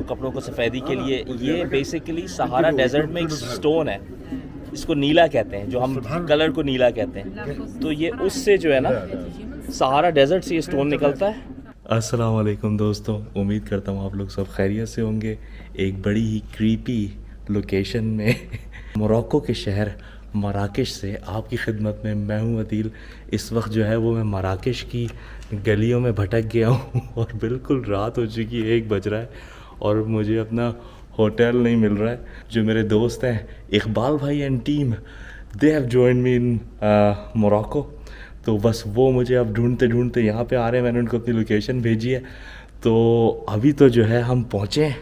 कपड़ों को सफ़ेदी के लिए। ये बेसिकली सहारा डेजर्ट में एक स्टोन है, इसको नीला कहते हैं, जो हम कलर को नीला कहते हैं। तो ये उससे जो है ना, सहारा डेजर्ट से ये स्टोन निकलता है। अस्सलाम वालेकुम दोस्तों, उम्मीद करता हूँ आप लोग सब खैरियत से होंगे। एक बड़ी ही क्रीपी लोकेशन में मोरक्को के शहर मराकेश से आपकी खिदमत में मैं हूँ अदील। इस वक्त जो है वो मैं मराकेश की गलियों में भटक गया हूँ और बिल्कुल रात हो चुकी है, 1 बज रहा है और मुझे अपना होटल नहीं मिल रहा है। जो मेरे दोस्त हैं इकबाल भाई and team, they have joined me in Morocco. तो बस वो मुझे अब ढूंढते ढूंढते यहाँ पे आ रहे हैं। मैंने उनको अपनी लोकेशन भेजी है। तो अभी तो जो है हम पहुँचे हैं,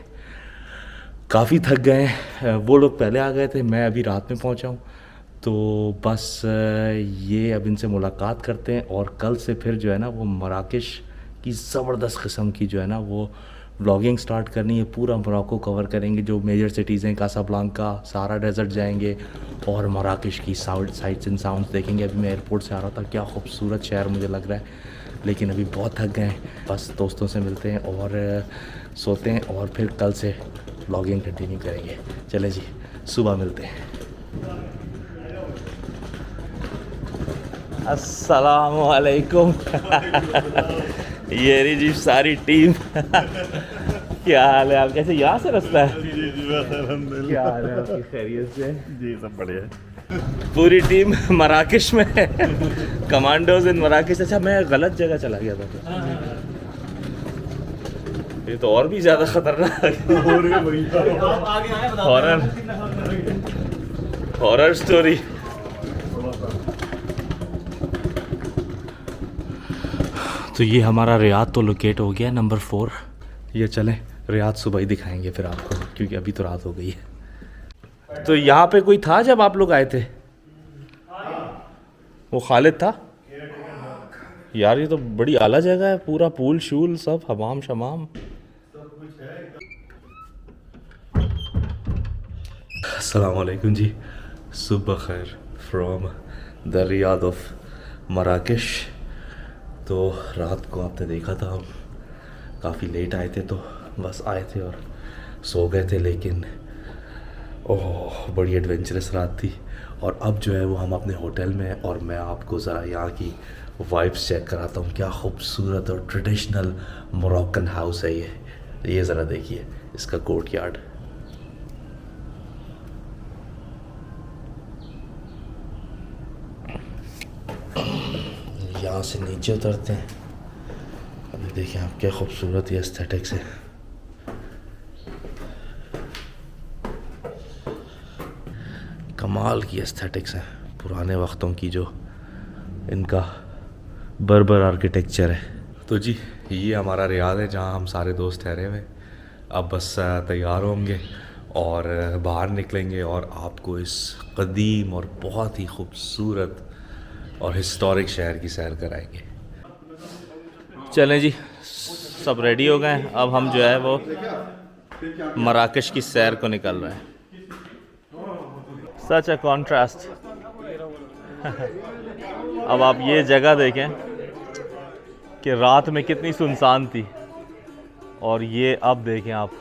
काफ़ी थक गए हैं। वो लोग पहले आ गए थे, मैं अभी रात में पहुँचा हूँ। तो बस ये अब इनसे मुलाकात करते हैं और कल से फिर जो है ना वो मराकेश की ज़बरदस्त किस्म की जो है ना वो व्लॉगिंग स्टार्ट करनी है। पूरा मोरक्को कवर करेंगे, जो मेजर सिटीज़ हैं, कासाब्लांका, सहारा डेजर्ट जाएंगे और मराकेश की साइट्स एंड साउंड्स देखेंगे। अभी मैं एयरपोर्ट से आ रहा था, क्या खूबसूरत शहर मुझे लग रहा है, लेकिन अभी बहुत थक गए हैं। बस दोस्तों से मिलते हैं और सोते हैं और फिर कल से व्लॉगिंग कंटिन्यू करेंगे। चले जी, सुबह मिलते हैं। अस्सलाम वालेकुम। ये रही जी सारी टीम। क्या हाल है आप, कैसे? यहाँ से रास्ता है? क्या हाल है आपकी, खैरियत से? जी सब बढ़िया। पूरी टीम मराकेश में है। कमांडोज इन मराकेश। अच्छा, मैं गलत जगह चला गया था। ये तो और भी ज़्यादा खतरनाक हॉरर स्टोरी। तो ये हमारा रियाद तो लोकेट हो गया, नंबर 4। ये चलें, रियाद सुबह ही दिखाएंगे फिर आपको, क्योंकि अभी तो रात हो गई है। तो यहाँ पे कोई था जब आप लोग आए थे? वो खालिद था यार। ये तो बड़ी आला जगह है, पूरा पूल शूल सब, हमाम शमाम। अस्सलाम वालेकुम जी, सुबह खैर from the Riyadh of Marrakesh. तो रात को आपने देखा था हम काफ़ी लेट आए थे, तो बस आए थे और सो गए थे, लेकिन ओह बड़ी एडवेंचरस रात थी। और अब जो है वो हम अपने होटल में हैं और मैं आपको ज़रा यहाँ की वाइब्स चेक कराता हूँ। क्या खूबसूरत और ट्रेडिशनल मोरक्कन हाउस है ये ज़रा देखिए इसका कोर्ट यार्ड। यहाँ से नीचे उतरते हैं। अभी देखिए आप, क्या खूबसूरत ये एस्थेटिक्स है। कमाल की एस्थेटिक्स है, पुराने वक्तों की जो इनका बर्बर आर्किटेक्चर है। तो जी ये हमारा रियाद है जहाँ हम सारे दोस्त ठहरे हुए। अब बस तैयार होंगे और बाहर निकलेंगे और आपको इस कदीम और बहुत ही खूबसूरत और हिस्टोरिक शहर की सैर कराएंगे। चलें जी, सब रेडी हो गए। अब हम जो है वो मराकेश की सैर को निकल रहे हैं। सच अ कॉन्ट्रास्ट। अब आप ये जगह देखें कि रात में कितनी सुनसान थी और ये अब देखें आप,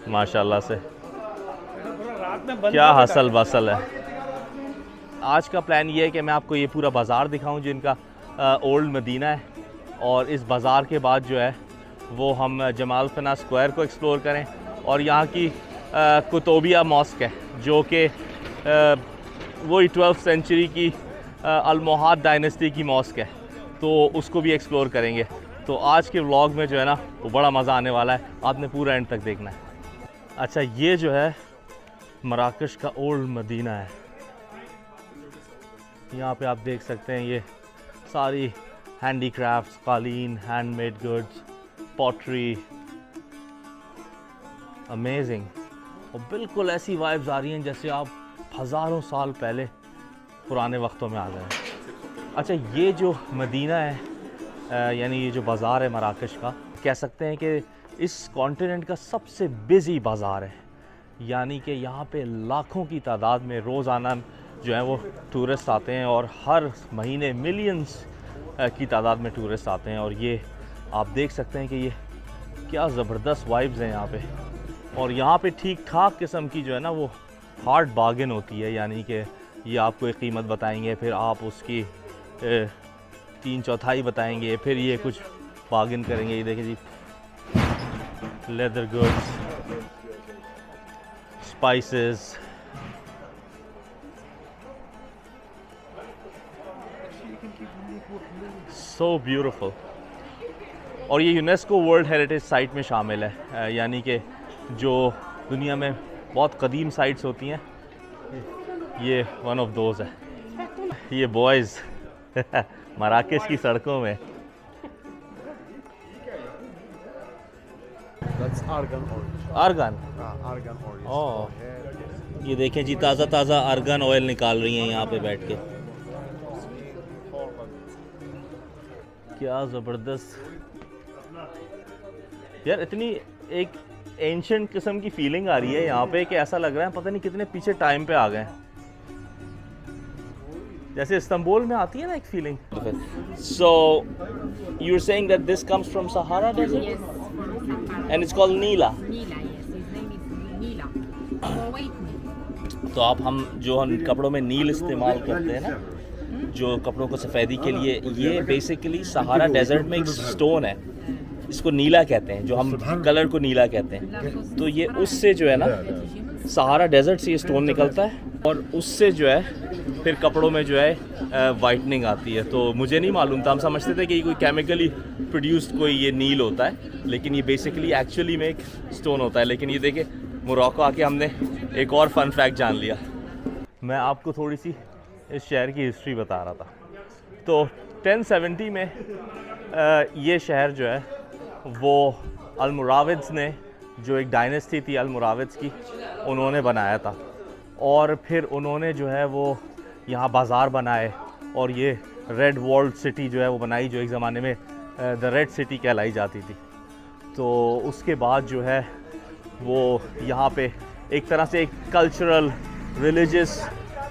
माशाल्लाह से क्या हसल बसल है। आज का प्लान ये है कि मैं आपको ये पूरा बाज़ार दिखाऊं जो इनका ओल्ड मदीना है, और इस बाज़ार के बाद जो है वो हम जमाल फना स्क्वायर को एक्सप्लोर करें और यहाँ की कुतुबिया मॉस्क है जो कि वही 12th सेंचुरी की अलमोहाद डायनेस्टी की मॉस्क है, तो उसको भी एक्सप्लोर करेंगे। तो आज के व्लॉग में जो है ना वो बड़ा मज़ा आने वाला है, आपने पूरा एंड तक देखना है। अच्छा, ये जो है मराकेश का ओल्ड मदीना है। यहाँ पे आप देख सकते हैं ये सारी हैंडीक्राफ्ट्स, कालीन, हैंडमेड गुड्स, पॉटरी, अमेजिंग। और बिल्कुल ऐसी वाइब्स आ रही हैं जैसे आप हज़ारों साल पहले पुराने वक्तों में आ गए हैं। अच्छा, ये जो मदीना है यानी ये जो बाज़ार है मराकेश का, कह सकते हैं कि इस कॉन्टिनेंट का सबसे बिज़ी बाज़ार है। यानी कि यहाँ पे लाखों की तादाद में रोज़ाना जो है वो टूरिस्ट आते हैं और हर महीने मिलियंस की तादाद में टूरिस्ट आते हैं। और ये आप देख सकते हैं कि ये क्या ज़बरदस्त वाइब्स हैं यहाँ पे। और यहाँ पे ठीक ठाक किस्म की जो है ना वो हार्ड बार्गेन होती है, यानी कि ये आपको एक कीमत बताएंगे, फिर आप उसकी 3/4 बताएंगे, फिर ये कुछ बार्गेन करेंगे। ये देखिए जी, leather goods, spices, so beautiful. और ये यूनेस्को वर्ल्ड हेरिटेज साइट में शामिल है, यानी कि जो दुनिया में बहुत कदीम साइट्स होती हैं, ये वन ऑफ दोज है। ये बॉयज़ मराकेश की सड़कों में। आर्गन, ओह, ये देखें जी, ताज़ा ताज़ा आर्गन ऑयल निकाल रही हैं यहाँ पे बैठ के। क्या ज़बरदस्त यार, इतनी एक एंशिएंट किस्म की फीलिंग आ रही है यहाँ पे कि ऐसा लग रहा है पता नहीं कितने पीछे टाइम पे आ गए हैं, जैसे इस्तांबुल में आती है ना एक feeling. So you are saying that this comes from Sahara desert and it's called neela. तो हम कपड़ों में नील इस्तेमाल करते हैं ना, जो कपड़ों को सफ़ेदी के लिए, ये बेसिकली सहारा डेजर्ट में एक स्टोन है, इसको नीला कहते हैं, जो हम कलर को नीला कहते हैं। तो ये उससे जो है ना, सहारा डेजर्ट से ये स्टोन निकलता है और उससे जो है फिर कपड़ों में जो है वाइटनिंग आती है। तो मुझे नहीं मालूम था, हम समझते थे कि ये कोई केमिकली प्रोड्यूस्ड कोई ये नील होता है, लेकिन ये बेसिकली एक्चुअली में एक स्टोन होता है। लेकिन ये देखे, मोरक्को आके हमने एक और फन फैक्ट जान लिया। मैं आपको थोड़ी सी इस शहर की हिस्ट्री बता रहा था। तो 1070 में ये शहर जो है वो अल्मोराविड्स ने, जो एक डायनेस्टी थी अल्मोराविड्स की, उन्होंने बनाया था। और फिर उन्होंने जो है वो यहाँ बाज़ार बनाए और ये रेड वॉल्ड सिटी जो है वो बनाई, जो एक ज़माने में द रेड सिटी कहलाई जाती थी। तो उसके बाद जो है वो यहाँ पे एक तरह से एक कल्चरल, रिलीजियस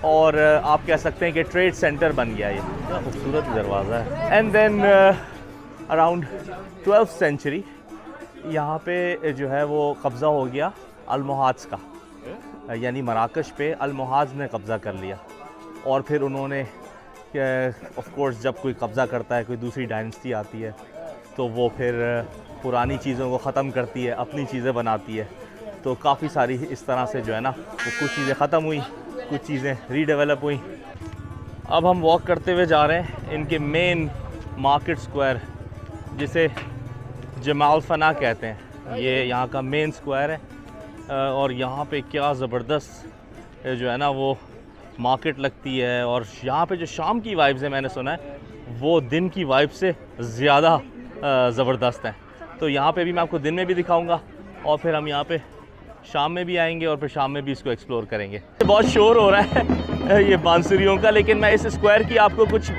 और आप कह सकते हैं कि ट्रेड सेंटर बन गया। ये क्या खूबसूरत दरवाज़ा है। And then around 12th century यहाँ पे जो है वो कब्ज़ा हो गया अल्मोहाज का, यानी मराकश पे अल्मोहाज ने कब्ज़ा कर लिया। और फिर उन्होंने ऑफ कोर्स जब कोई कब्ज़ा करता है, कोई दूसरी डायनेस्टी आती है, तो वो फिर पुरानी चीज़ों को ख़त्म करती है, अपनी चीज़ें बनाती है। तो काफ़ी सारी इस तरह से जो है ना वो कुछ चीज़ें ख़त्म हुई, कुछ चीज़ें रीडेवलप हुई। अब हम वॉक करते हुए जा रहे हैं इनके मेन मार्केट स्क्वायर, जिसे जमाल फना कहते हैं। ये यहाँ का मेन स्क्वायर है और यहाँ पे क्या ज़बरदस्त जो है ना वो मार्केट लगती है। और यहाँ पे जो शाम की वाइब्स है, मैंने सुना है वो दिन की वाइब से ज़्यादा ज़बरदस्त हैं। तो यहाँ पे भी मैं आपको दिन में भी दिखाऊंगा और फिर हम यहाँ पे शाम में भी आएंगे और फिर शाम में भी इसको एक्सप्लोर करेंगे। बहुत शोर हो रहा है ये बांसुरियों का, लेकिन मैं इस स्क्वायर की आपको कुछ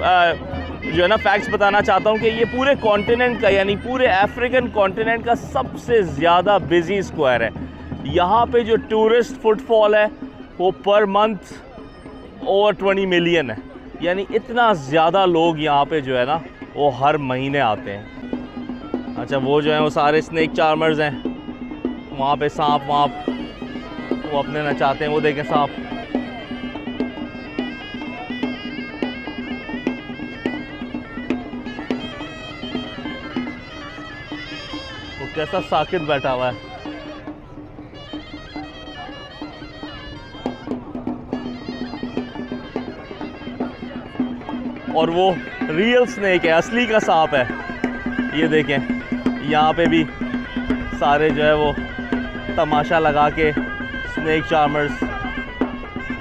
जो है ना फैक्ट्स बताना चाहता हूँ कि ये पूरे कॉन्टिनेंट का, यानी पूरे अफ्रीकन कॉन्टिनेंट का सबसे ज़्यादा बिजी स्क्वायर है। यहाँ पे जो टूरिस्ट फुटफॉल है वो पर मंथ ओवर 20 मिलियन है, यानी इतना ज़्यादा लोग यहाँ पे जो है ना वो हर महीने आते हैं। अच्छा, वो जो है वो सारे स्नेक चार्मर्स हैं, वहाँ पे सांप वाप वो अपने नचाते हैं, वो देखें सांप। वो कैसा साकित बैठा हुआ है। और वो रियल स्नेक है, असली का सांप है। ये देखें, यहाँ पे भी सारे जो है वो तमाशा लगा के स्नेक चार्मर्स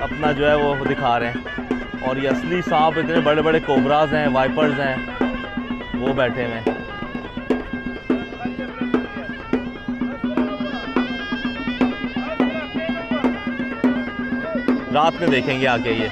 अपना जो है वो दिखा रहे हैं। और ये असली सांप, इतने बड़े बड़े कोबराज हैं, वाइपर्स हैं, वो बैठे हुए हैं। रात में देखेंगे आके ये।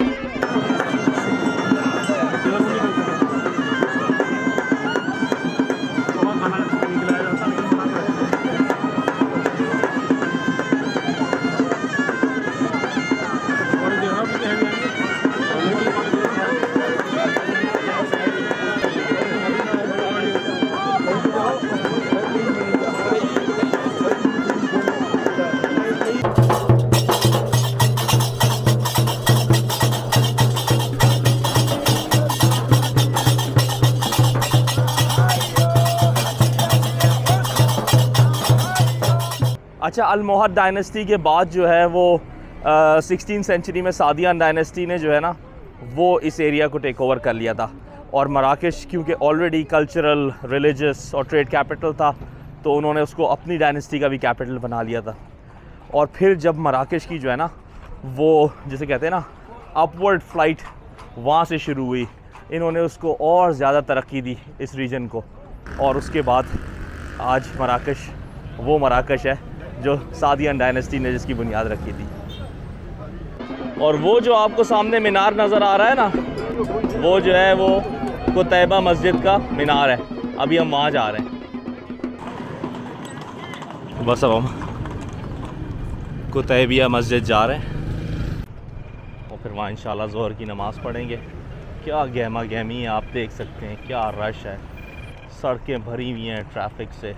अच्छा, अल्मोहद डायनेस्टी के बाद जो है वो 16th सेंचुरी में सादियान डायनेस्टी ने जो है ना वो इस एरिया को टेक ओवर कर लिया था। और मराकश क्योंकि ऑलरेडी कल्चरल, रिलीजियस और ट्रेड कैपिटल था, तो उन्होंने उसको अपनी डायनेस्टी का भी कैपिटल बना लिया था। और फिर जब मराकश की जो है ना वो जिसे कहते हैं ना अपवर्ड फ्लाइट वहाँ से शुरू हुई, इन्होंने उसको और ज़्यादा तरक्की दी इस रीजन को। और उसके बाद आज मराकश वो मराकश है जो सादियान डायनेस्टी ने जिसकी बुनियाद रखी थी। और वो जो आपको सामने मीनार नज़र आ रहा है ना, वो जो है वो कुतैबा मस्जिद का मीनार है। अभी हम वहाँ जा रहे हैं। बस अब हम कुतैबिया मस्जिद जा रहे हैं और फिर वहाँ इंशाल्लाह ज़ोहर की नमाज़ पढ़ेंगे। क्या गहमा गहमी है, आप देख सकते हैं क्या रश है, सड़कें भरी हुई हैं ट्रैफिक से।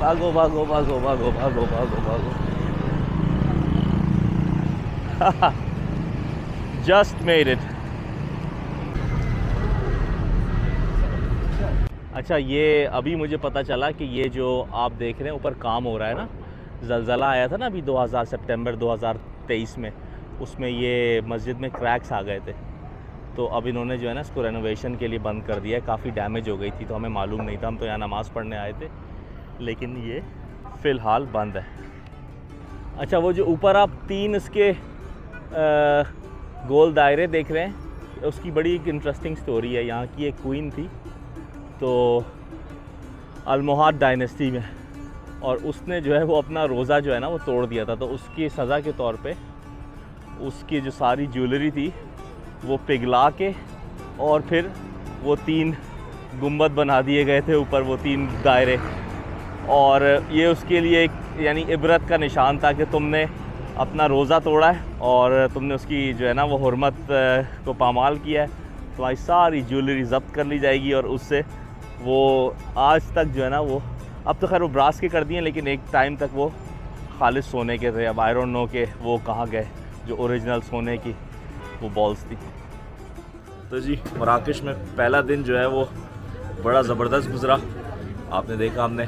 भागो भागो भागो भागो भागो भागो भागो। Just made it. अच्छा, ये अभी मुझे पता चला कि ये जो आप देख रहे हैं ऊपर काम हो रहा है ना, ज़लज़ला आया था ना अभी 2000 सितंबर 2023 में, उसमें ये मस्जिद में क्रैक्स आ गए थे। तो अब इन्होंने जो है ना इसको रेनोवेशन के लिए बंद कर दिया है। काफ़ी डैमेज हो गई थी तो हमें मालूम नहीं था, हम तो यहाँ नमाज़ पढ़ने आए थे, लेकिन ये फ़िलहाल बंद है। अच्छा, वो जो ऊपर आप 3 इसके गोल दायरे देख रहे हैं, उसकी बड़ी एक इंटरेस्टिंग स्टोरी है। यहाँ की एक क्वीन थी तो अल्मोहद डायनेस्टी में, और उसने जो है वो अपना रोज़ा जो है ना वो तोड़ दिया था। तो उसकी सज़ा के तौर पे उसकी जो सारी ज्वेलरी थी वो पिघला के और फिर वो 3 गुंबद बना दिए गए थे ऊपर, वो 3 दायरे। और ये उसके लिए एक यानी इबरत का निशान था कि तुमने अपना रोज़ा तोड़ा है और तुमने उसकी जो है ना वो हुर्मत को पामाल किया है, तुम्हारी सारी ज्वेलरी ज़ब्त कर ली जाएगी। और उससे वो आज तक जो है ना वो, अब तो खैर वो ब्रास के कर दिए, लेकिन एक टाइम तक वो खालिस सोने के थे। अब आई डोंट नो कि वो कहाँ गए जो ओरिजिनल सोने की वो बॉल्स थी। तो जी, मराकश में पहला दिन जो है वो बड़ा ज़बरदस्त गुज़रा। आपने देखा, हमने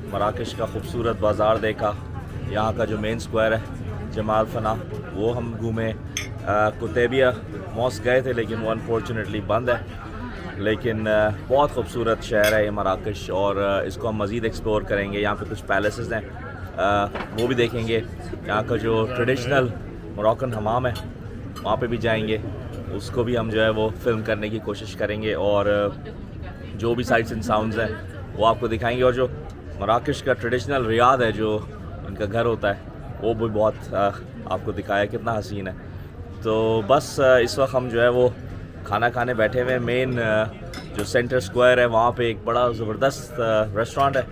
मराकश का खूबसूरत बाज़ार देखा, यहाँ का जो मेन स्क्वायर है जमाल फना वो हम घूमे। कुतैबिया मॉस्क गए थे लेकिन वो अनफॉर्चुनेटली बंद है, लेकिन बहुत खूबसूरत शहर है ये मराकश और इसको हम मज़ीद एक्सप्लोर करेंगे। यहाँ पे कुछ पैलेसेस हैं, वो भी देखेंगे। यहाँ का जो ट्रेडिशनल मोरक्कन हमाम है वहाँ पे भी जाएंगे, उसको भी हम जो है वो फिल्म करने की कोशिश करेंगे और जो भी साइट्स एंड साउंड्स हैं वो आपको दिखाएंगे। और जो मराकश का ट्रेडिशनल रियाद है जो इनका घर होता है वो भी बहुत आपको दिखाया कितना हसीन है। तो बस इस वक्त हम जो है वो खाना खाने बैठे हुए। मेन जो सेंटर स्क्वायर है वहाँ पे एक बड़ा ज़बरदस्त रेस्टोरेंट है,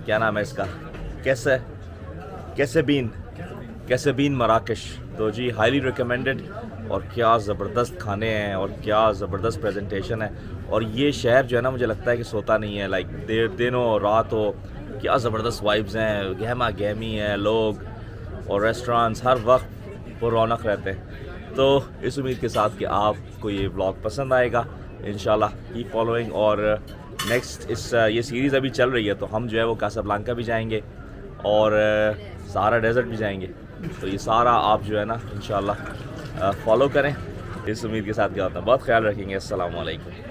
क्या नाम है इसका, कैसे बीन मराकश। तो जी हाईली रिकमेंडेड, और क्या ज़बरदस्त खाने हैं और क्या ज़बरदस्त प्रेजेंटेशन है। और ये शहर जो है ना मुझे लगता है कि सोता नहीं है, लाइक दिन हो रात हो, क्या ज़बरदस्त वाइब्स हैं, गहमा गहमी है, लोग और रेस्टोरेंट्स हर वक्त वो रौनक रहते हैं। तो इस उम्मीद के साथ कि आपको ये व्लॉग पसंद आएगा, इंशाल्लाह कीप फॉलोइंग। और नेक्स्ट ये सीरीज़ अभी चल रही है, तो हम जो है वो कासाब्लांका भी जाएंगे और सहारा डेजर्ट भी जाएंगे। तो ये सारा आप जो है ना इंशाल्लाह फॉलो करें। इस उम्मीद के साथ क्या होता है, बहुत ख्याल रखेंगे। अस्सलाम वालेकुम।